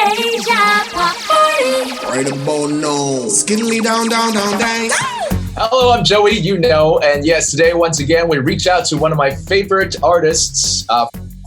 Asia Pop Party. Right about now. Skiddly down, dang. Hello, I'm Joey, and yes, today, once again, we reach out to one of my favorite artists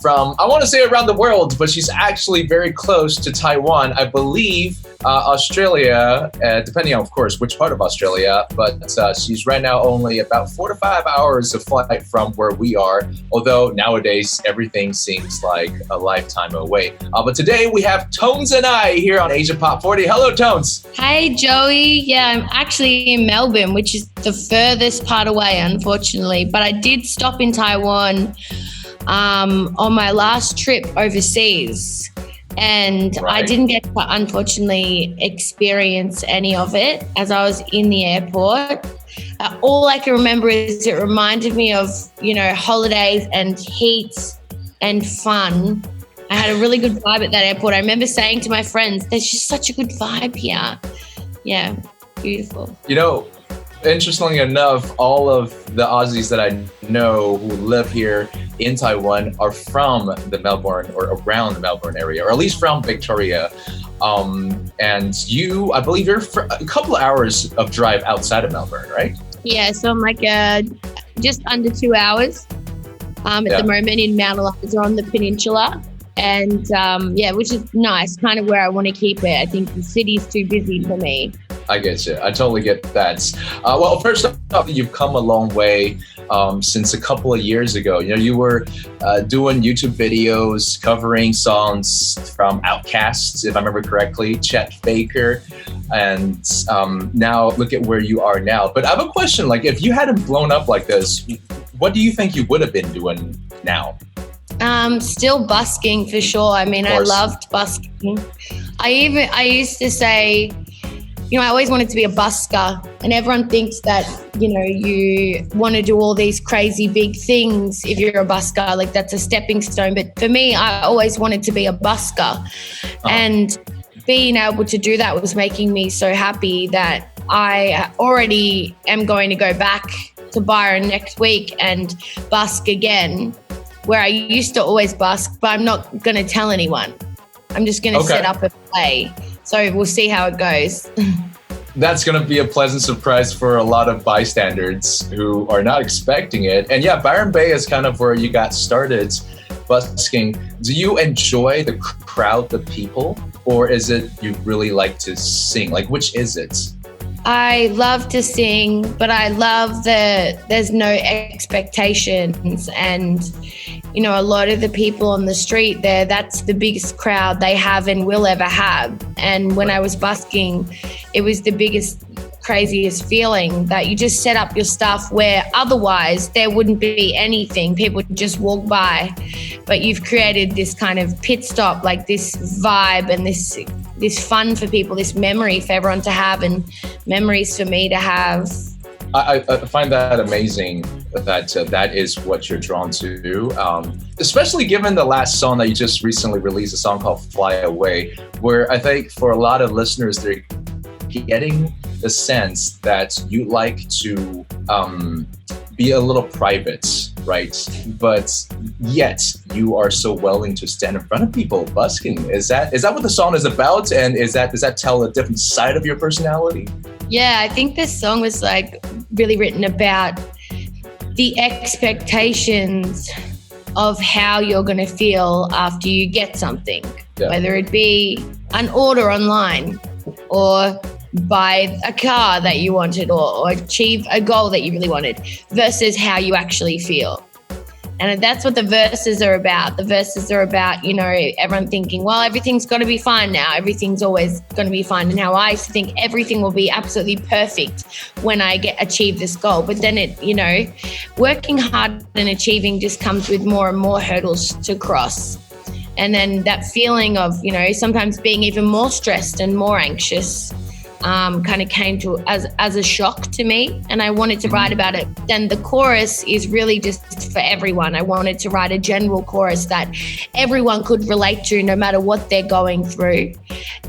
from, I want to say around the world, but she's actually very close to Taiwan. I believe Australia, depending on, of course, which part of Australia, but she's right now only about 4 to 5 hours of flight from where we are, although nowadays everything seems like a lifetime away. But today we have Tones and I here on Asia Pop 40. Hello, Tones. Hey, Joey. Yeah, I'm actually in Melbourne, which is the furthest part away, unfortunately, but I did stop in Taiwan on my last trip overseas, and I didn't get to unfortunately experience any of it as I was in the airport. All I can remember is it reminded me of, holidays and heat and fun. I had a really good vibe at that airport. I remember saying to my friends, there's just such a good vibe here. Yeah, beautiful. Interestingly enough, all of the Aussies that I know who live here in Taiwan are from the Melbourne or around the Melbourne area, or at least from Victoria. And you, I believe you're a couple of hours of drive outside of Melbourne, right? Yeah, so I'm like just under 2 hours at the moment in Mount Eliza on the peninsula. And which is nice, kind of where I want to keep it. I think the city's too busy for me. I get you. I totally get that. Well, first off, you've come a long way since a couple of years ago. You were doing YouTube videos covering songs from Outkast, if I remember correctly, Chet Baker, and now look at where you are now. But I have a question. Like, if you hadn't blown up like this, what do you think you would have been doing now? Still busking for sure. I mean, I loved busking. I used to say, I always wanted to be a busker, and everyone thinks that, you want to do all these crazy big things if you're a busker, like that's a stepping stone. But for me, I always wanted to be a busker. And being able to do that was making me so happy that I already am going to go back to Byron next week and busk again, where I used to always busk, but I'm not going to tell anyone. I'm just going to set up a play. So we'll see how it goes. That's going to be a pleasant surprise for a lot of bystanders who are not expecting it. And yeah, Byron Bay is kind of where you got started busking. Do you enjoy the crowd, the people, or is it you really like to sing? Like, which is it? I love to sing, but I love that there's no expectations. And, a lot of the people on the street there, that's the biggest crowd they have and will ever have. And when I was busking, it was the biggest, craziest feeling that you just set up your stuff where otherwise there wouldn't be anything. People would just walk by. But you've created this kind of pit stop, like this vibe and this fun for people, this memory for everyone to have and memories for me to have. I find that amazing that is what you're drawn to, especially given the last song that you just recently released, a song called Fly Away, where I think for a lot of listeners, they're getting the sense that you like to be a little private, right? But yet you are so willing to stand in front of people busking. Is that what the song is about? And does that tell a different side of your personality? Yeah, I think this song was like really written about the expectations of how you're going to feel after you get something, whether it be an order online or buy a car that you wanted or achieve a goal that you really wanted versus how you actually feel. And that's what the verses are about. The verses are about, everyone thinking, well, everything's got to be fine now. Everything's always going to be fine. And how I used to think everything will be absolutely perfect when I achieve this goal. But then working hard and achieving just comes with more and more hurdles to cross. And then that feeling of, sometimes being even more stressed and more anxious kind of came to as a shock to me, and I wanted to write about it. Then the chorus is really just for everyone. I wanted to write a general chorus that everyone could relate to no matter what they're going through.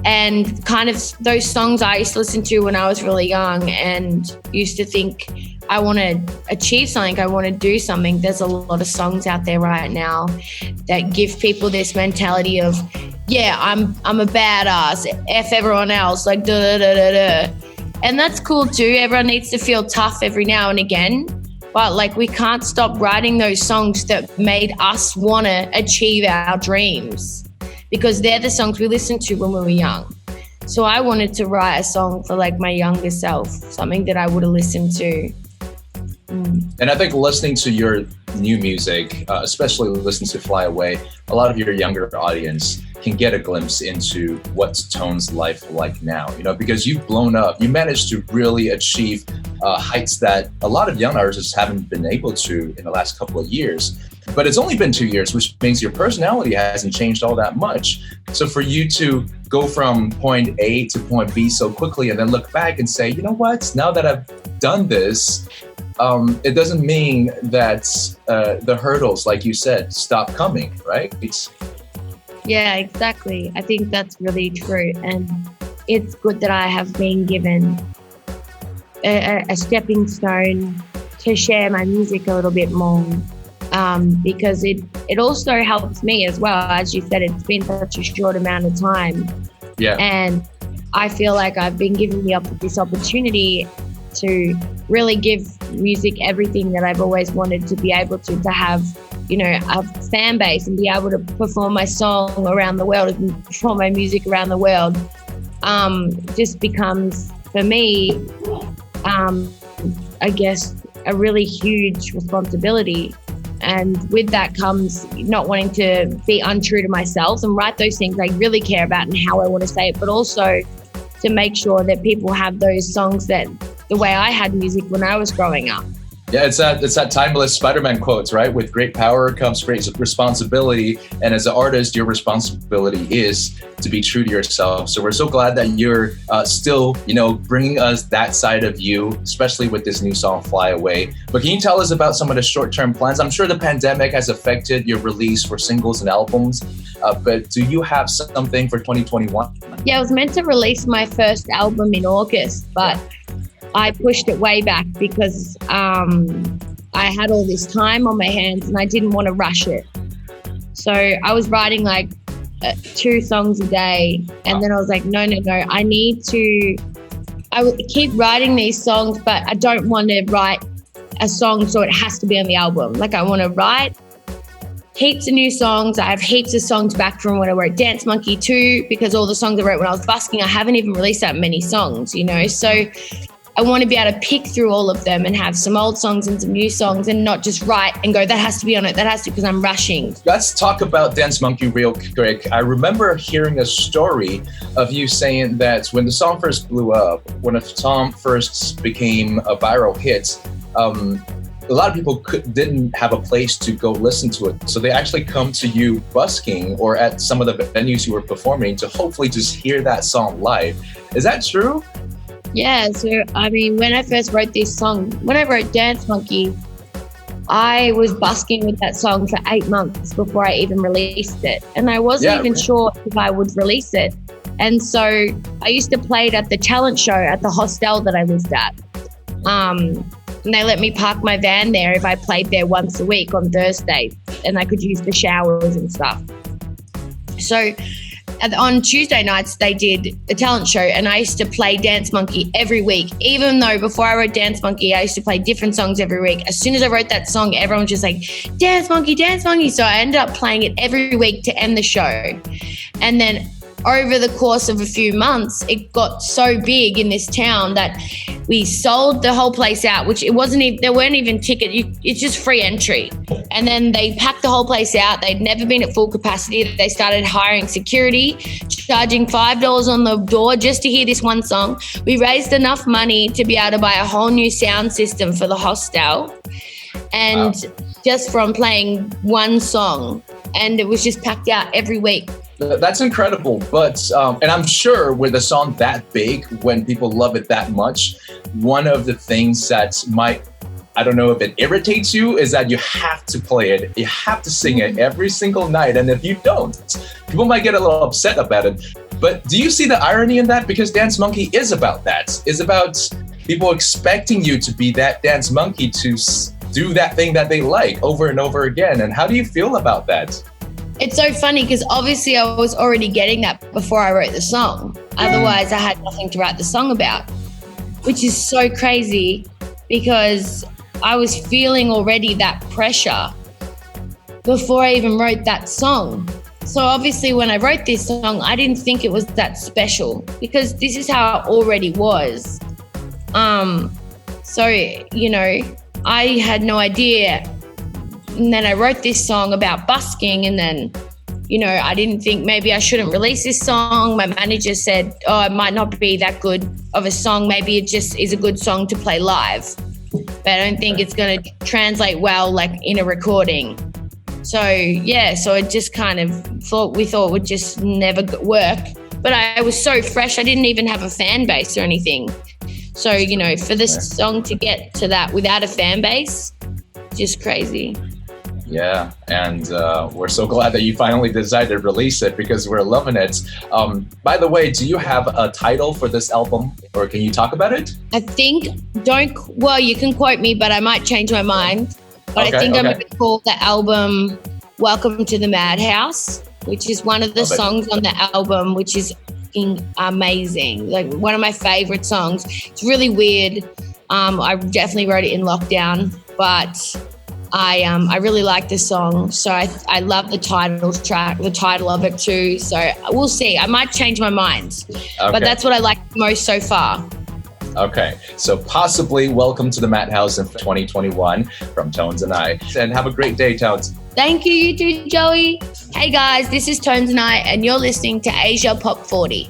And kind of those songs I used to listen to when I was really young and used to think, I want to achieve something, I want to do something. There's a lot of songs out there right now that give people this mentality of yeah, I'm a badass, F everyone else, like da da da da da. And that's cool too. Everyone needs to feel tough every now and again. But like, we can't stop writing those songs that made us want to achieve our dreams, because they're the songs we listened to when we were young. So I wanted to write a song for like my younger self, something that I would have listened to. And I think listening to your new music, especially listening to Fly Away, a lot of your younger audience can get a glimpse into what's Tone's life like now, you know, because you've blown up. You managed to really achieve heights that a lot of young artists haven't been able to in the last couple of years. But it's only been 2 years, which means your personality hasn't changed all that much. So for you to go from point A to point B so quickly and then look back and say, you know what, now that I've done this, it doesn't mean that the hurdles, like you said, stop coming, right? Yeah, exactly. I think that's really true. And it's good that I have been given a stepping stone to share my music a little bit more, because it also helps me as well. As you said, it's been such a short amount of time. Yeah. And I feel like I've been given this opportunity to really give music everything that I've always wanted to be able to have, you know, a fan base and be able to perform my song around the world and perform my music around the world. Just becomes, for me, I guess, a really huge responsibility. And with that comes not wanting to be untrue to myself and write those things I really care about and how I want to say it, but also to make sure that people have those songs that the way I had music when I was growing up. Yeah, it's that timeless Spider-Man quotes, right? With great power comes great responsibility. And as an artist, your responsibility is to be true to yourself. So we're so glad that you're still, you know, bringing us that side of you, especially with this new song, Fly Away. But can you tell us about some of the short-term plans? I'm sure the pandemic has affected your release for singles and albums, but do you have something for 2021? Yeah, I was meant to release my first album in August, but I pushed it way back because I had all this time on my hands and I didn't want to rush it. So I was writing like 2 songs a day, and then I was like, no, I would keep writing these songs, but I don't want to write a song so it has to be on the album. Like, I want to write heaps of new songs. I have heaps of songs back from when I wrote Dance Monkey 2, because all the songs I wrote when I was busking, I haven't even released that many songs, you know? So I want to be able to pick through all of them and have some old songs and some new songs, and not just write and go, that has to be on it, that has to, because I'm rushing. Let's talk about Dance Monkey real quick. I remember hearing a story of you saying that when the song first blew up, when the song first became a viral hit, a lot of people didn't have a place to go listen to it. So they actually come to you busking or at some of the venues you were performing to hopefully just hear that song live. Is that true? Yeah, so I mean, when I first wrote this song, when I wrote Dance Monkey, I was busking with that song for 8 months before I even released it. And I wasn't even sure if I would release it. And so I used to play it at the talent show at the hostel that I lived at. And they let me park my van there if I played there once a week on Thursday, and I could use the showers and stuff. So on Tuesday nights, they did a talent show, and I used to play Dance Monkey every week. Even though before I wrote Dance Monkey, I used to play different songs every week. As soon as I wrote that song, everyone was just like, Dance Monkey, Dance Monkey. So I ended up playing it every week to end the show. And then over the course of a few months, it got so big in this town that we sold the whole place out, which it wasn't even, there weren't even tickets, it's just free entry. And then they packed the whole place out. They'd never been at full capacity. They started hiring security, charging $5 on the door just to hear this one song. We raised enough money to be able to buy a whole new sound system for the hostel. And just from playing one song, and it was just packed out every week. That's incredible. But, and I'm sure with a song that big, when people love it that much, one of the things that might, I don't know if it irritates you, is that you have to play it. You have to sing it every single night. And if you don't, people might get a little upset about it. But do you see the irony in that? Because Dance Monkey is about that. It's about people expecting you to be that dance monkey, to do that thing that they like over and over again. And how do you feel about that? It's so funny because obviously I was already getting that before I wrote the song. Otherwise, I had nothing to write the song about, which is so crazy because I was feeling already that pressure before I even wrote that song. So obviously when I wrote this song, I didn't think it was that special because this is how it already was. So, you know, I had no idea. And then I wrote this song about busking, and then, you know, I didn't think maybe I shouldn't release this song. My manager said, oh, it might not be that good of a song. Maybe it just is a good song to play live. But I don't think it's going to translate well, like in a recording. So, yeah, so it just kind of thought would just never work. But I was so fresh. I didn't even have a fan base or anything. So, you know, for this song to get to that without a fan base, just crazy. Yeah, and we're so glad that you finally decided to release it because we're loving it. By the way, do you have a title for this album, or can you talk about it? I think, you can quote me, but I might change my mind. But I think I'm going to call the album Welcome to the Madhouse, which is one of the songs on the album, which is amazing. Like one of my favorite songs. It's really weird. I definitely wrote it in lockdown, but I really like this song. So I love the title track, the title of it too. So we'll see. I might change my mind, but that's what I like most so far. Okay, so possibly Welcome to the Madhouse in 2021 from Tones and I. And have a great day, Tones. Thank you, you too, Joey. Hey guys, this is Tones and I, and you're listening to Asia Pop 40.